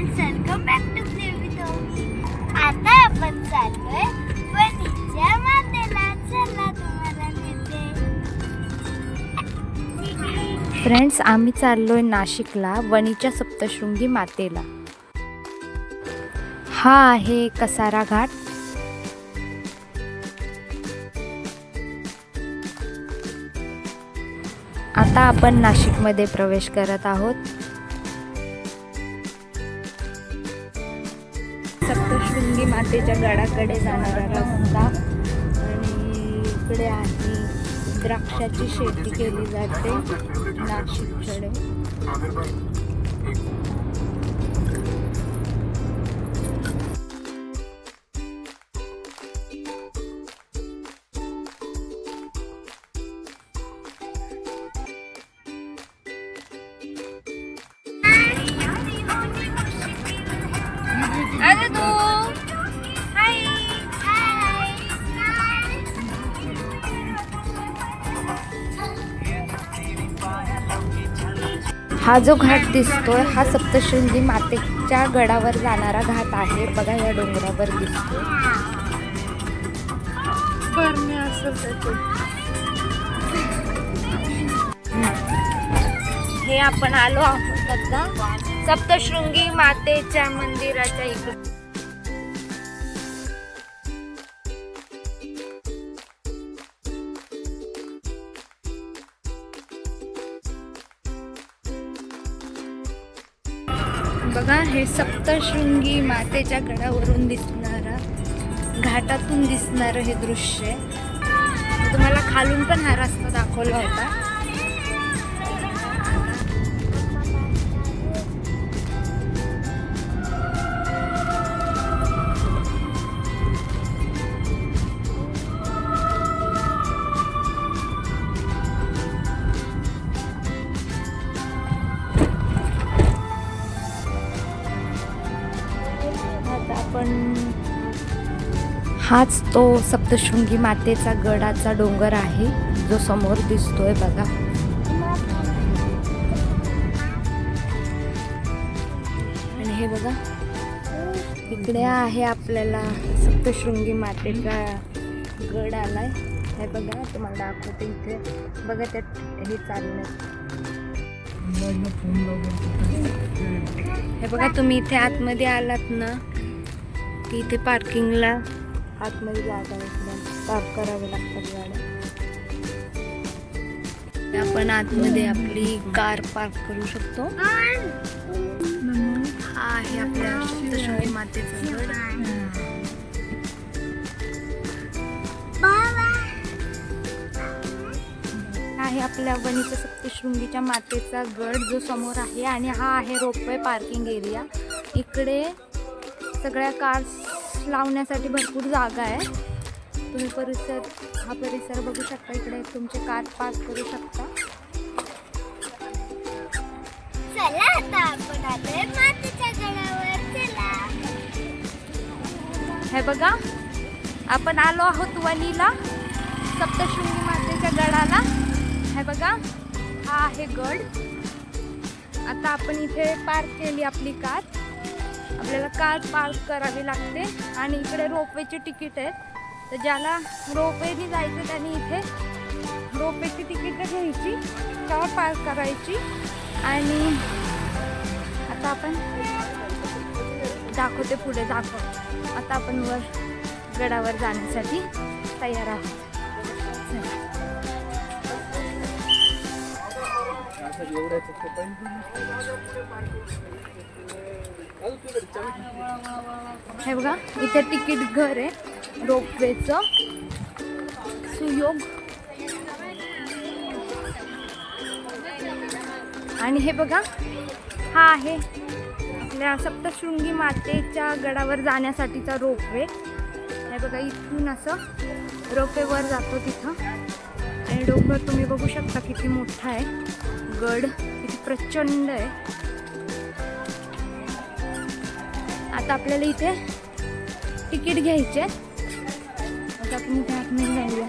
Friends, welcome back to play with Omi. आता आपण चाललोय वणीच्या मातेला. चला तुम्हाला नेते. फ्रेंड्स, आम्ही चाललोय नाशिकला वणीच्या सप्तशृंगी मातेला. हा आहे कसारा घाट. आता आपण नाशिकमध्ये प्रवेश करत आहोत. सप्तशृंगी मातेच्या गडाकडे जाणारा रस्ता आणि इकडे आहे द्राक्षाची शेती केली जाते नाशिककडे. अरे तू हाय. हा जो घाट दिसतोय हा सप्तशृंगी मातेच्या गडावर जाणारा घाट आहे. बघा या डोंगरावर दिसतोय. हे आपण आलो आहोत आता सप्तशृंगी मातेच्या मंदिराच्या इकडे. बघा हे सप्तशृंगी मातेच्या गडावरून दिसणारा घाटातून दिसणारं हे दृश्य. तुम्हाला खालून पण हा रस्ता दाखवला होता. हाच तो सप्तशृंगी मातेचा गडाचा डोंगर आहे जो समोर दिसतोय. बघा आणि हे बघा इकडे आहे आपल्याला सप्तशृंगी मातेचा गड आलाय. हे बघा तुम्हाला दाखवते. इथे बघा त्यात हे चाललंय. हे बघा तुम्ही इथे आतमध्ये आलात ना की इथे पार्किंगला आतमध्ये जागा पार्क करावे लागतात गाड्या. आपण आतमध्ये आपली कार पार्क करू शकतो. हा आहे आपल्या सप्तशृंगी मातेचा गड. आहे आपल्या वणीच्या सप्तशृंगीच्या मातेचा गड जो समोर आहे. आणि हा आहे रोपवे पार्किंग एरिया. इकडे सगळ्या कार्स लावण्यासाठी भरपूर जागा आहे. तुम्ही हा परिसर बघू शकता. इकडे तुमचे कार पार्क करू शकता. चला आता आपण आलोय मातेच्या गडावर. चला. हे बघा आपण आलो आहोत वणीला सप्तशृंगी मातेच्या गडाला. हे बघा हा आहे गड. आता आपण इथे पार्क केली आपली कार. आपल्याला कार पार्क करावी लागते आणि इकडे रोपवेचे तिकीट आहेत. तर ज्याला रोपवेने जायचं त्यांनी इथे रोपवेची तिकीट घ्यायची, कार पार्क करायची. आणि आता आपण दाखवते पुढे दाखव. आता आपण गडावर जाण्यासाठी तयार आहोत. हे बघा इथे तिकीट घर आहे रोपवेचं. सुयोग. आणि हे बघा हा आहे आपल्या सप्तशृंगी मातेच्या गडावर जाण्यासाठीचा रोपवे. हे बघा इथून असं रोपवेवर जातो तिथं. आणि डोंगर तुम्ही बघू शकता किती मोठा आहे. गड किती प्रचंड आहे. आता आपल्याला इथे तिकीट घ्यायचे. आता आपण इथे आतमध्ये जाऊया.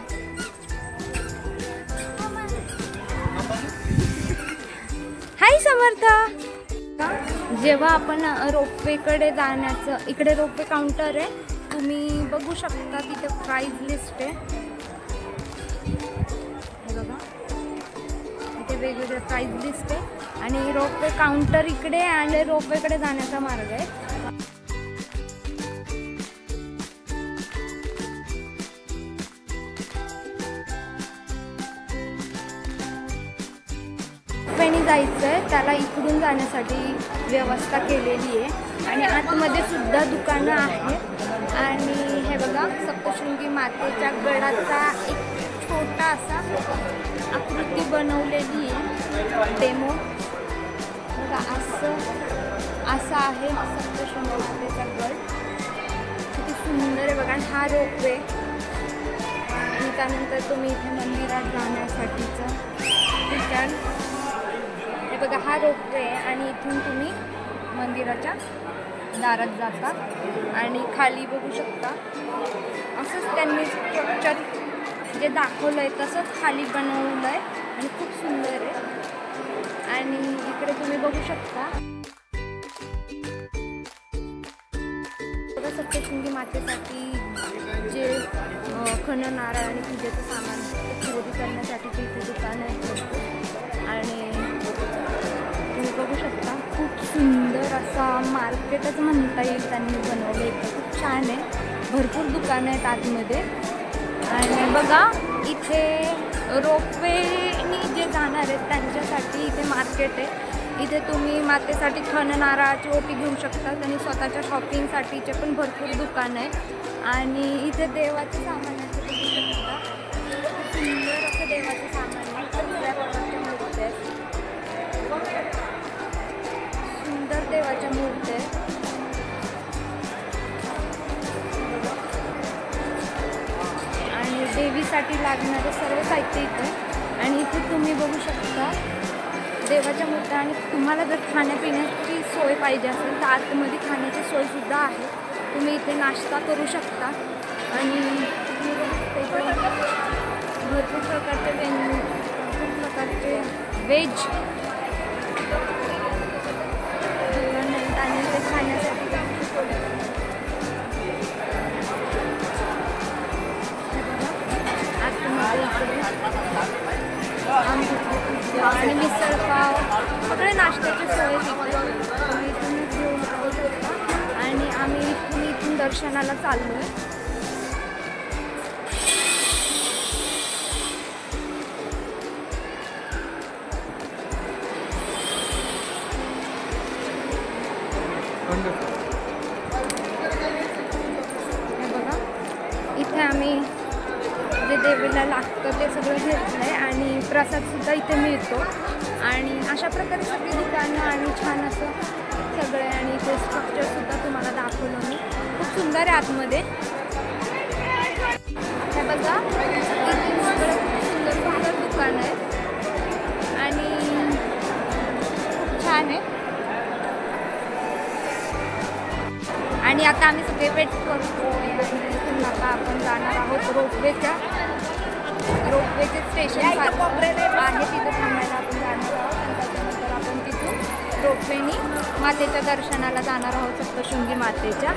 हाय समर्थ. जेव्हा आपण रोपवेकडे जाण्याचं, इकडे रोपवे काउंटर आहे, तुम्ही बघू शकता तिथे प्राइस लिस्ट आहे. हे बघा, इथे वेगवेगळे प्राइस लिस्ट आहे आणि रोपवे काउंटर इकडे आणि रोपवेकडे जाण्याचा मार्ग आहे. रोपवेने जायचं आहे, त्याला इकडून जाण्यासाठी व्यवस्था केलेली आहे आणि आतमध्ये सुद्धा दुकानं आहेत. आणि हे बघा, सप्तशृंगी मातेच्या गडाचा एक छोटा असा आकृती बनवलेली आहे, डेमो बघा. असं आहे सप्तशृंगी मातेचा गड, किती सुंदर आहे बघा. हा रोपवे आणि त्यानंतर तुम्ही इथे मंदिरात जाण्यासाठीचं ठिकाण हे बघा. हा रोपवे आहे आणि इथून तुम्ही मंदिराच्या दारात जाता आणि खाली बघू शकता असंच त्यांनी स्ट्रक्चर जे दाखवलं आहे तसंच खाली बनवलं आहे आणि खूप सुंदर आहे. आणि इकडे तुम्ही बघू शकता सप्तशृंगी मातेसाठी जे खण, नारळ आणि पूजेचं सामान खरेदी करण्यासाठीचे इथे दुकान आहे. आणि तुम्ही बघू शकता खूप सुंदर असा मार्केटच म्हणता येईल त्यांनी बनवलं आहे. खूप छान आहे, भरपूर दुकानं आहेत आतमध्ये. आणि बघा, इथे रोपवेनी जे जाणार आहेत त्यांच्यासाठी इथे मार्केट आहे. इथे तुम्ही मातेसाठी खण, नारळाची ओटी घेऊ शकतात आणि स्वतःच्या शॉपिंगसाठीचे पण भरपूर दुकानं आहे. आणि इथे देवाचं सामान आहे, बघू शकता सुंदर असं देवाचं सामान आहे. सगळ्या प्रकारच्या मूर्ती आहेत, सुंदर देवाच्या मूर्ती आहेत. आणि देवीसाठी लागणारे सर्व साहित्य इथे. आणि इथे तुम्ही बघू शकता देवाच्या मूर्त्या. आणि तुम्हाला जर खाण्यापिण्याची सोय पाहिजे असेल तर आतमध्ये खाण्याची सोयसुद्धा आहे, तुम्ही इथे नाश्ता करू शकता. आणि भरपूर प्रकारचे व्हेज आणि ते खाण्यासाठी आणि मिसळपाव, सगळे नाश्त्याची सोय तिथे तुम्ही इथून घेऊन जाऊ शकता. आणि आम्ही इथून दर्शनाला चाललो आहे. हे बघा, इथे आम्ही जे देवीला लागतं ते सगळं घेतलं आहे आणि प्रसादसुद्धा इथे मिळतो. आणि अशा प्रकारे सगळी दुकानं आणि छान असं सगळे. आणि इथे स्ट्रक्चरसुद्धा तुम्हाला दाखवलं मी, खूप सुंदर आहे आतमध्ये. हे बघा, इथे सगळं सुंदर सुंदर दुकानं आहेत आणि खूप छान आहे. आणि आता आम्ही सगळे वेट करतो. इथून आता आपण जाणार आहोत रोपवेचे स्टेशन आहे, तिथे थांबायला आपण जाणार आहोत. आणि त्याच्यानंतर आपण तिथून रोपवेनी मातेच्या दर्शनाला जाणार आहोत, सप्तशृंगी मातेच्या.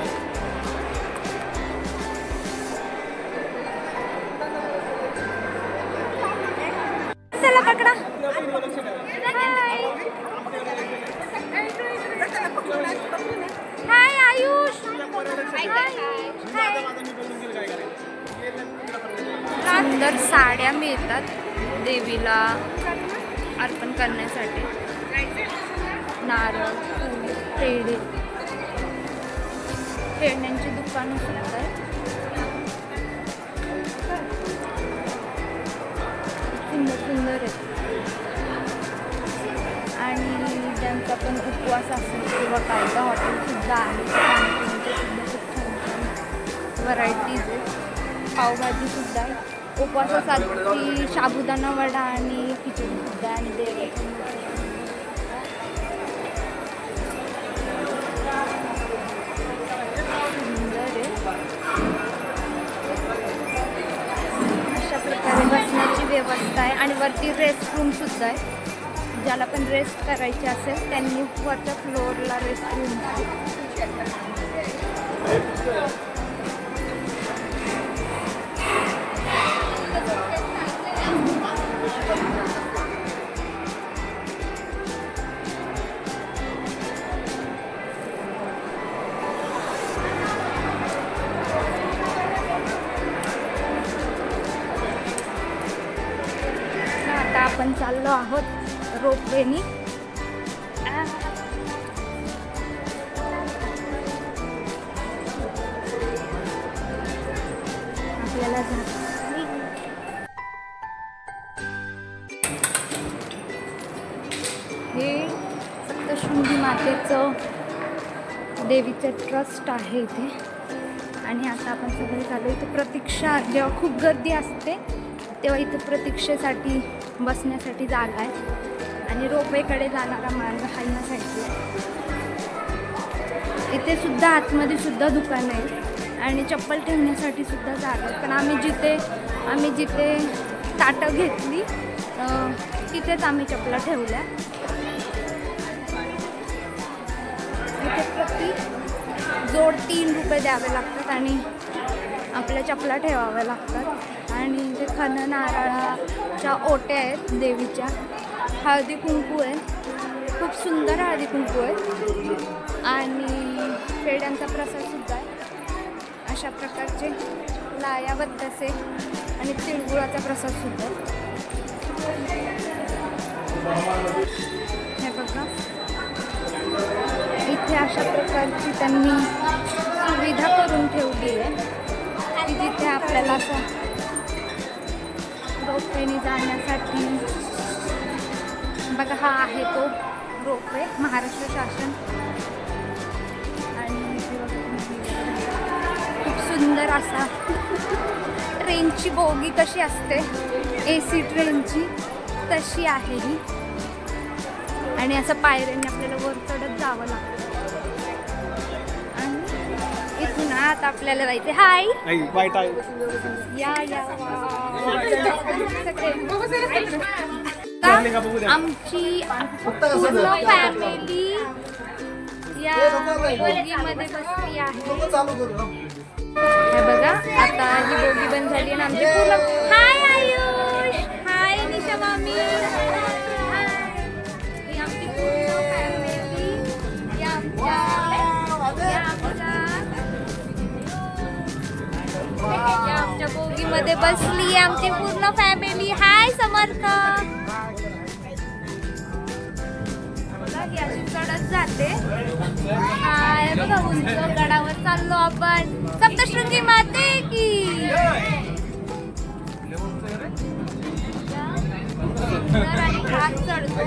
चला पकडा. हाय आयुष, सुंदर साड्या मिळतात देवीला अर्पण करण्यासाठी. नारळ, फूल, पेढे, खेळण्यांची दुकानं सुद्धा आहेत. सुंदर सुंदर आहेत. आणि ज्यांचा पण उपवास असेल किंवा काय का हॉटेलसुद्धा आहे, खाण्यापिण्याचे सुद्धा खूप छान छान व्हरायटीज आहेत. पावभाजीसुद्धा आहे. उपवासासाठी साबुदाणा वडा आणि खिचडीसुद्धा. आणि देवाची सुंदर आहे. अशा प्रकारे बसण्याची व्यवस्था आहे. आणि वरती रेस्ट रूमसुद्धा आहे. ज्याला पण रेस्ट करायची असेल त्यांनी वरच्या फ्लोअरला रेस्ट घेऊन आपण चाललो आहोत रोपवेनी. आपल्याला हे सप्तशृंगी मातेचं देवीचं ट्रस्ट आहे इथे. आणि आता आपण सगळे चालू इथे प्रतीक्षा, जेव्हा खूप गर्दी असते तेव्हा इथे प्रतीक्षेसाठी बसण्यासाठी जागा आहे आणि रोपवेकडे जाणारा मार्ग हा या साईडला. इथे सुद्धा आतमध्ये सुद्धा दुकान आहे आणि चप्पल ठेवण्यासाठी सुद्धा जागा आहे. पण आम्ही जिथे ताटं घेतली तिथेच आम्ही चप्पला ठेवल्या. इथे प्रति जोड 3 रुपये द्यावे लागतात आणि आपल्या चपला ठेवाव्या लागतात. आणि इथे खण नारळाच्या ओट्या आहेत देवीच्या. हळदी कुंकू आहे, खूप सुंदर हळदी कुंकू आहे आणि पेड्यांचा प्रसादसुद्धा आहे. अशा प्रकारचे लाया बत्तासे आणि तिळगुळाचा प्रसादसुद्धा आहे. हे बघा इथे अशा प्रकारची त्यांनी सुविधा करून ठेवली आहे की जिथे आपल्याला असं रोपवेने जाण्यासाठी बघा हा आहे तो रोपवे महाराष्ट्र शासन. आणि खूप सुंदर असा ट्रेनची बोगी कशी असते AC ट्रेनची तशी आहे ही. आणि असं पायऱ्यांनी आपल्याला वर चढत जावं लागतं. आणि इथून आता आपल्याला जायचं. हाय या आमची पूर्ण फॅमिली या बोगीमध्ये बसली आहे. हे बघा आता ही बोगी बंद झाली आणि आमची पूर्ण. हाय आयुष, हाय निशा मामी. ही आमची पूर्ण फॅमिली आमच्या बोगीमध्ये बसली आमची पूर्ण फॅमिली. हाय समर्थ. अशी चढत जाते. हाय बघा उंच गडावर चाललो आपण. सप्तशृंगी माते की. हात चढतो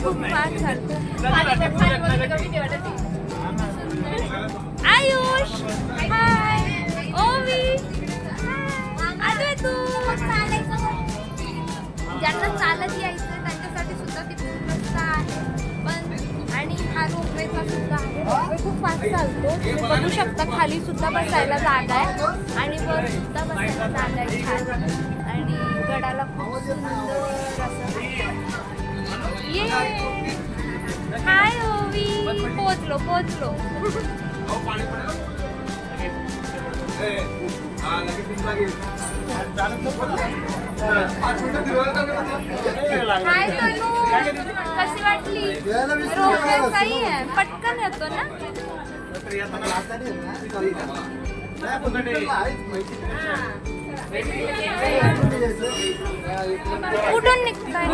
खूप फास्ट चालतो. आयुष हाय. ओवी आजू तू. ज्यांना चालत यायचं त्यांच्यासाठी सुद्धा ती व्यवस्था आहे. पण आणि हा रोपवेचा सुद्धा आहे. रोपवे खूप फास्ट चालतो. तुम्ही बघू शकता खाली सुद्धा बसायला जागा आहे आणि वर सुद्धा बसायला जागा आहे छान. आणि गडाला खूप सुंदर असं. ये हाय ओवी. पोचलो. हाय तनू, कशी वाटली? रोपवे सही आहे, पटकन येतो ना. कुठून निघताय?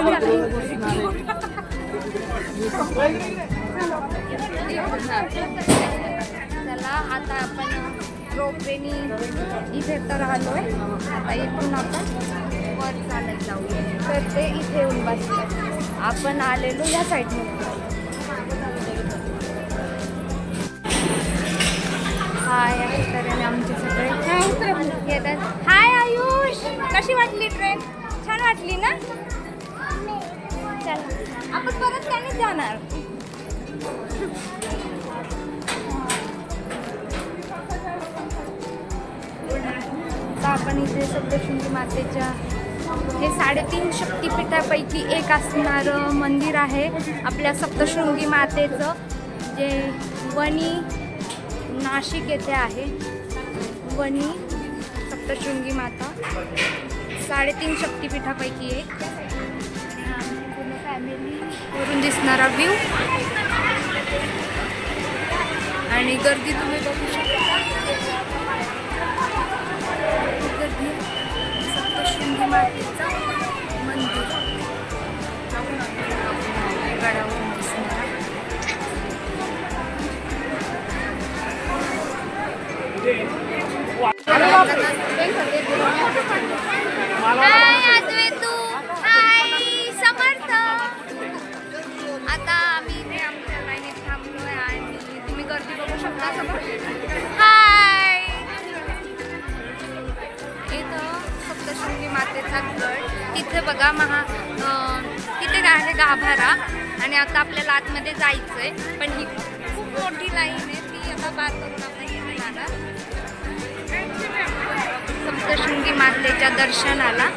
चला आता आपण रोपवेनी इथे तर आलोय. आता इथून आपण वर चालत जाऊया. तर ते इथे येऊन बसले. आपण आलेलो या साईडने. हाय अशा तऱ्हेने आमचे सगळे येतात. हाय आयुष, कशी वाटली ट्रेन? छान वाटली ना? चला आपण परत त्यानेच जाणार. आपण इथे सप्तशृंगी मातेच्या हे 3.5 शक्तिपीठापैकी एक असणारं मंदिर आहे आपल्या सप्तशृंगी मातेचं, जे वणी नाशिक येथे आहे. वणी सप्तशृंगी माता 3.5 शक्तिपीठापैकी एक. पूर्ण फॅमिलीवरून दिसणारा व्ह्यू आणि गर्दी तुम्ही बघू शकता. गर्दी सप्तशृंगी मातेचं मंदिर गडावरून दिसणारा. समर्थ. आता आम्ही इथे आमच्या लाईनीत थांबलोय आणि तुम्ही गर्दी बघू शकता समोर. हाय, इथं सप्तशृंगी मातेचा गड. तिथे बघा तिथे काय आहे गाभारा. आणि आता आपल्याला आतमध्ये जायचंय, पण ही खूप मोठी लाईन आहे, ती आता पार करून आपण इथे जाणार सप्तशृंगी मातेच्या दर्शनाला.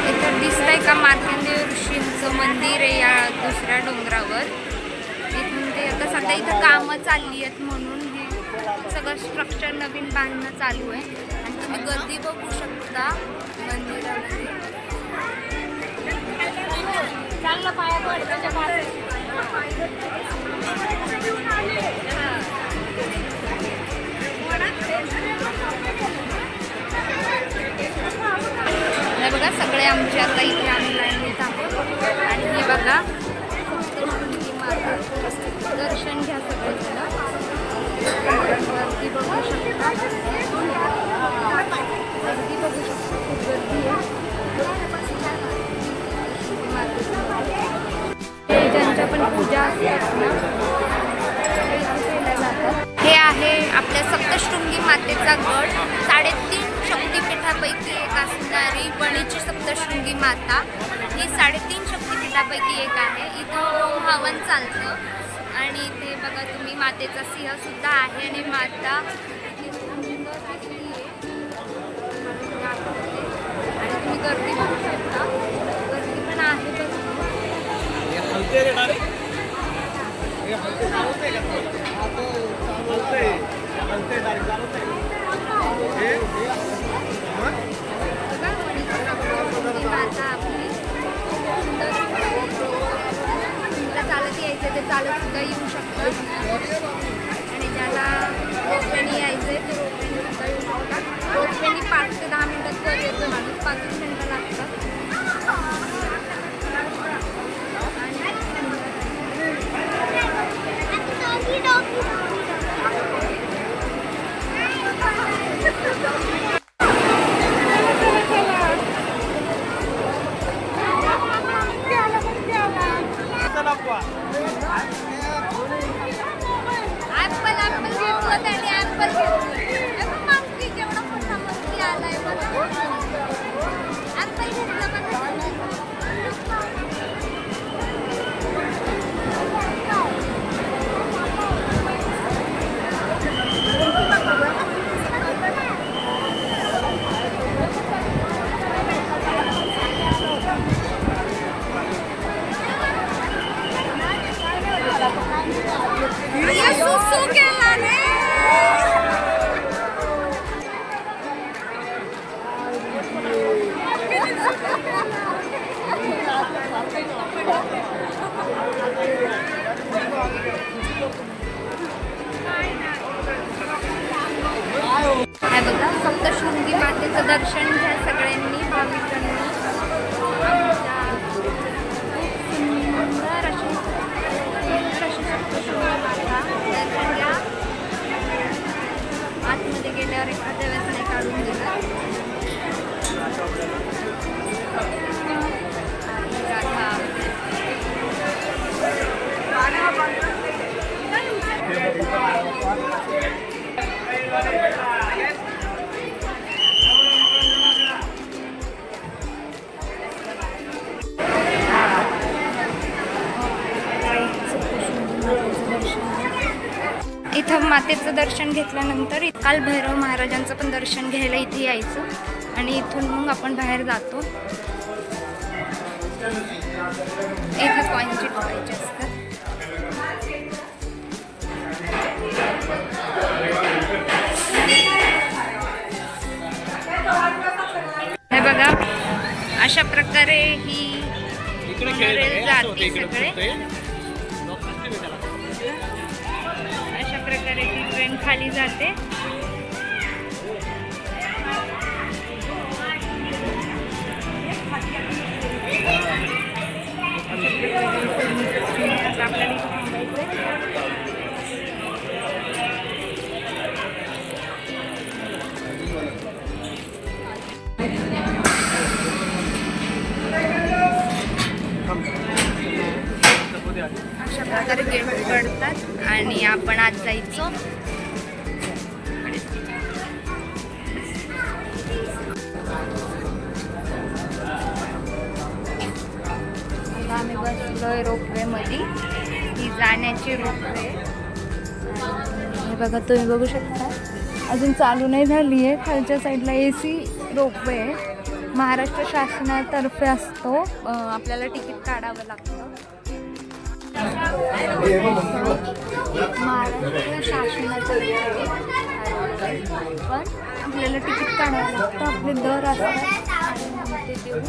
इथं दिसतंय का मार्कंडेय ऋषींचं मंदिर आहे या दुसऱ्या डोंगरावर. इथून ते आता सध्या इथं कामं चालली आहेत म्हणून हे सगळं स्ट्रक्चर नवीन बांधणं चालू आहे. आणि तुम्ही गर्दी बघू शकता मंदिरामध्ये. चांगलं पाया हे बघा सगळे आमचे आता इथे आम्ही लाईनीत आहोत. आणि हे बघा सप्तशृंगी माता, दर्शन घ्या सगळेजण. गर्दी बघू शकता, गर्दी बघू शकता, खूप गर्दी आहे. ज्यांच्या पण पूजा असतात ना केल्या जातात. हे आहे आपल्या सप्तशृंगी मातेचा गड. 3.5 शक्तिपीठापैकी एक असणारी वणीची सप्तशृंगी माता ही 3.5 शक्तिपीठापैकी एक आहे. इथं होम हवन चालतं. आणि इथे बघा तुम्ही मातेचा सिंह सुद्धा आहे. आणि माता इथे सुंदर दिसली आहे. आणि तुम्ही गर्दी बघू शकता, गर्दी पण आहे बघा. माता आपली चालत यायचं ते चालत सुद्धा येऊ शकतात. आणि ज्याला रोपवेने यायचंय ते रोपवेने सुद्धा येऊ शकतात. रोपवेने 5 ते 10 मिनिटात वर येतो माणूस, 5 मिनिटं लागतात. बघा सप्तशृंगी मातेचं दर्शन घ्या सगळ्यांनी, भाविकांनी. सुंदर अशी सप्तशृंगी माता दर्शन घ्या. आतमध्ये गेल्यावर एखाद्या वेळेस नाही काढून दिलं. इथं मातेचं दर्शन घेतल्यानंतर काल भैरव महाराजांचं पण दर्शन घ्यायला इथे यायचं. आणि इथून मग आपण बाहेर जातो. इथे कॉईन चिटवायचे असतात. हे बघा, अशा प्रकारे ही मोनोरेल जाते सगळे. अशा प्रकारे ही ट्रेन खाली जाते. अशा प्रकारे गेट उघडतात आणि आपण आज जायचो. आम्ही बसलोय रोपवे मध्ये. ही जाण्याची रोपवे. हे बघा, तुम्ही बघू शकता अजून चालू नाही झाली आहे. खालच्या साईडला AC रोपवे आहे. महाराष्ट्र शासनातर्फे असतो. आपल्याला तिकीट काढावं लागतं. महाराष्ट्र शासनातर्फे पण आपल्याला तिकीट काढावं लागतं. आपले दर असतात ते देऊन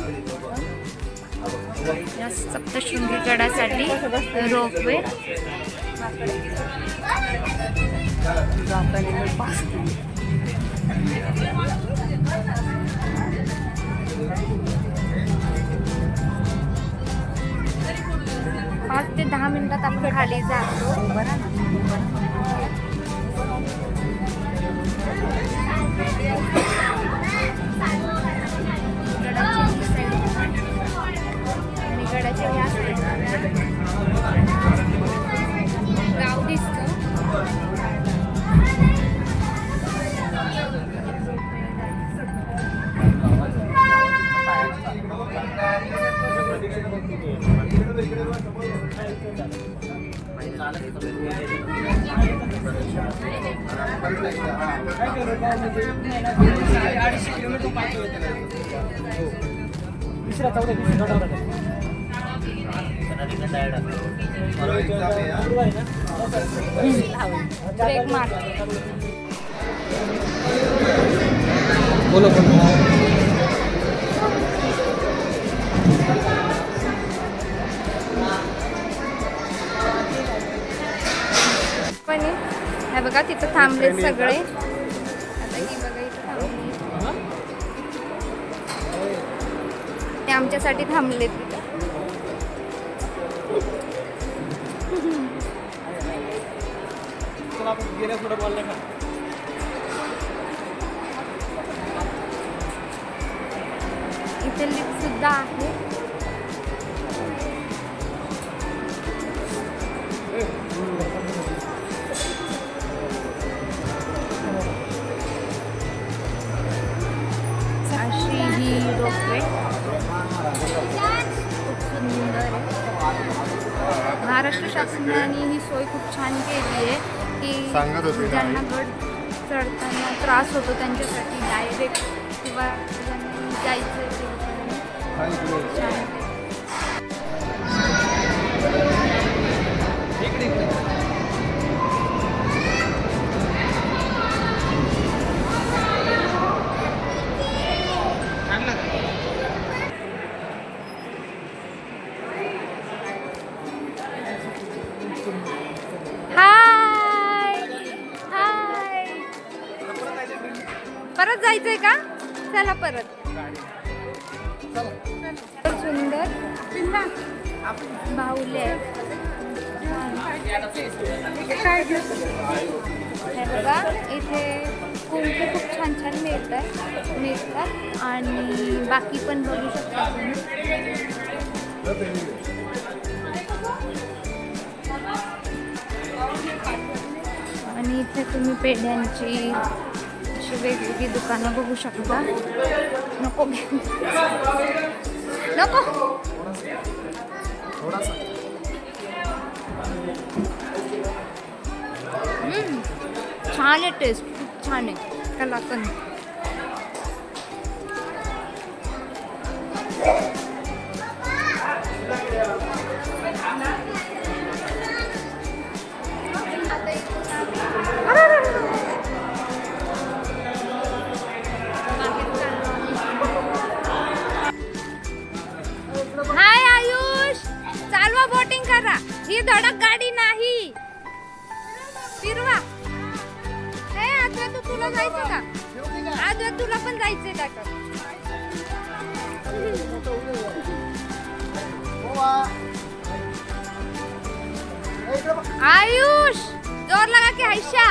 या सप्तशृंगी गडासाठी रोपवे. पाच ते 10 मिनिटात आपण खाली जातो. आणि गडाच्या ह्या गाव दिसतं. ब्रेक मार. बोलो पण हे बघा, तिथं थांबले सगळे. आता ही बघा इथं थांबले. ते आमच्यासाठी थांबले तिथं. इथे लिफ्ट सुद्धा आहे. अशी ही रोपवे खूप सुंदर आहे. महाराष्ट्र शासनाने ही सोय खूप छान केली आहे की ज्यांना गड चढताना त्रास होतो त्यांच्यासाठी डायरेक्ट किंवा ज्यांना जायचं छान. परत जायचंय का? चला परत. सुंदर बाहुले आहेत. हे बघा, इथे कुंकू खूप छान छान मिळतात आणि बाकी पण बघू शकता तुम्ही. आणि इथे तुम्ही पेढ्यांची अशी वेगवेगळी दुकानं बघू शकता. नको नको. छान आहे, टेस्ट खूप छान आहे. कलाकंद जायचं का? आज तुला पण जायचंय का? आयुष जोर लगा की आयशा.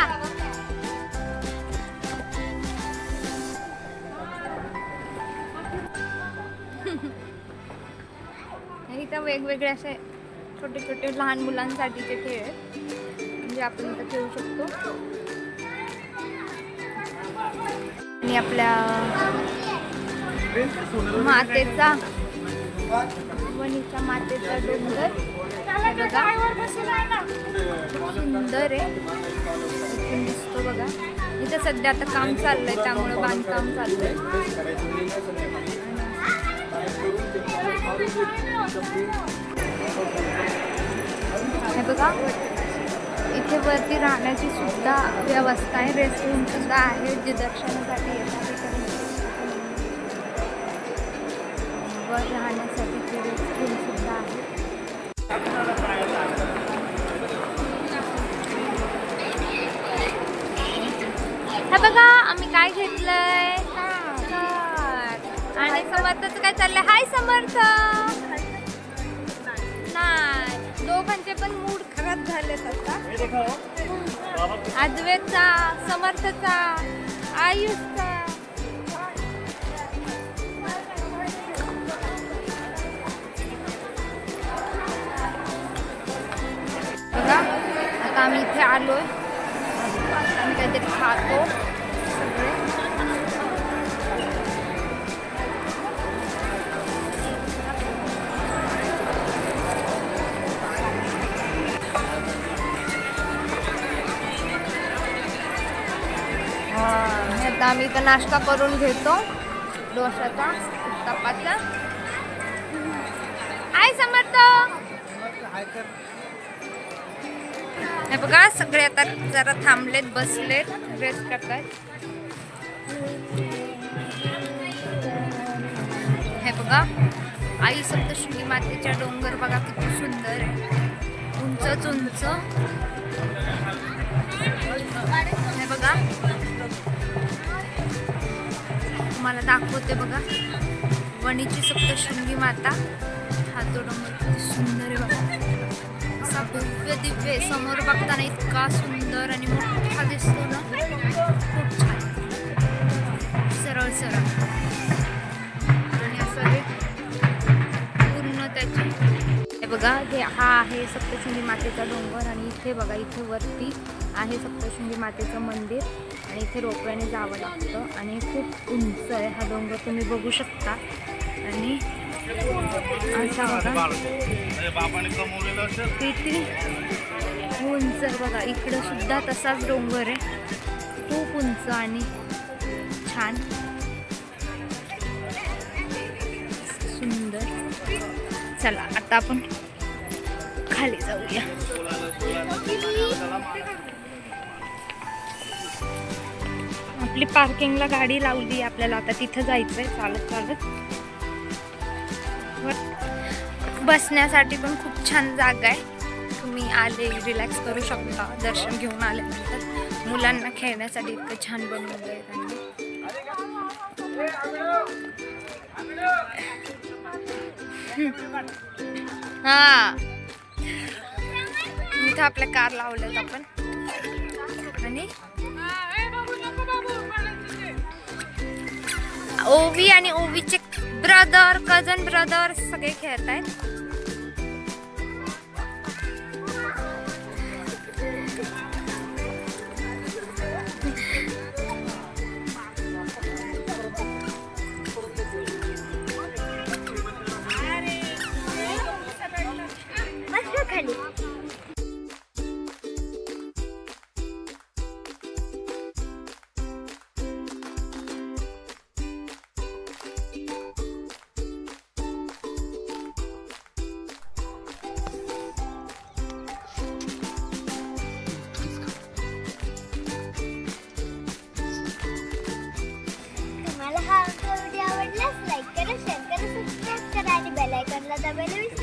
इथं वेगवेगळे असे छोटे छोटे लहान मुलांसाठीचे खेळ आहेत, म्हणजे आपण इथं खेळू शकतो. आणि आपल्या मातेचा वणीच्या मातेचा डोंगर सुंदर आहे, दिसतो बघा. इथं सध्या आता काम चाललंय, त्यामुळे बांधकाम चाललंय. हे बघा, इथे वरती राहण्याची सुद्धा व्यवस्था आहे, रेस्टॉरंट सुद्धा आहे जे दर्शनासाठी येतात. वर राहण्यासाठी रेस्टॉरंट सुद्धा आहे. हे बघा आम्ही काय घेतलंय, आणि समर्थचं काय चाललंय. हाय समर्थ. नाही, दोघांचे पण मूड खराब झालेत आता. अद्वैतचा, समर्थचा, आयुषचा. बघा आता आम्ही इथे आलोय, आम्ही काहीतरी खातो सगळे. आता आम्ही इथं नाश्ता करून घेतो, डोशाचा, उत्तप्पाचा. हाय समर्थ. हे बघा सगळे आता जरा थांबलेत, बसलेत, रेस्ट करतायत. हे बघा आई सप्तशृंगी मातेच्या डोंगर बघा किती सुंदर आहे, उंचच उंच. हे बघा तुम्हाला दाखवते बघा, वणीची सप्तशृंगी माता. हा तो डोंगर किती सुंदर आहे बघा, असा भव्य दिव्य. समोर बघताना इतका सुंदर आणि मोठा दिसतो ना, खूप छान, सरळ सरळ. आणि असं हे पूर्ण त्याची. हे बघा हा आहे सप्तशृंगी मातेचा डोंगर, आणि इथे बघा इथे वरती आहे सप्तशृंगी मातेचं मंदिर, आणि इथे रोपव्याने जावं लागतं, आणि खूप उंच आहे हा डोंगर, तुम्ही बघू शकता. आणि असा बघा किती उंच बघा, इकडं सुद्धा तसाच डोंगर आहे, खूप उंच आणि छान सुंदर. चला आता आपण खाली जाऊया. आपली पार्किंगला गाडी लावली, आपल्याला आता तिथं जायचंय चालत चालत. बसण्यासाठी पण खूप छान जागा आहे, तुम्ही आले रिलॅक्स करू शकता. दर्शन घेऊन आल्यानंतर मुलांना खेळण्यासाठी इतकं छान बनवलं आहे त्यांनी. हा इथं आपल्या कार लावल्यात आपण, आणि ओवी आणि ओवीचे ब्रदर, कझन ब्रदर सगळे खेळत आहेत. खाली व्हिडिओ आवडल्यास लाईक करा, शेअर करा, सबस्क्राईब करा आणि बेल आयकॉनला दाबायला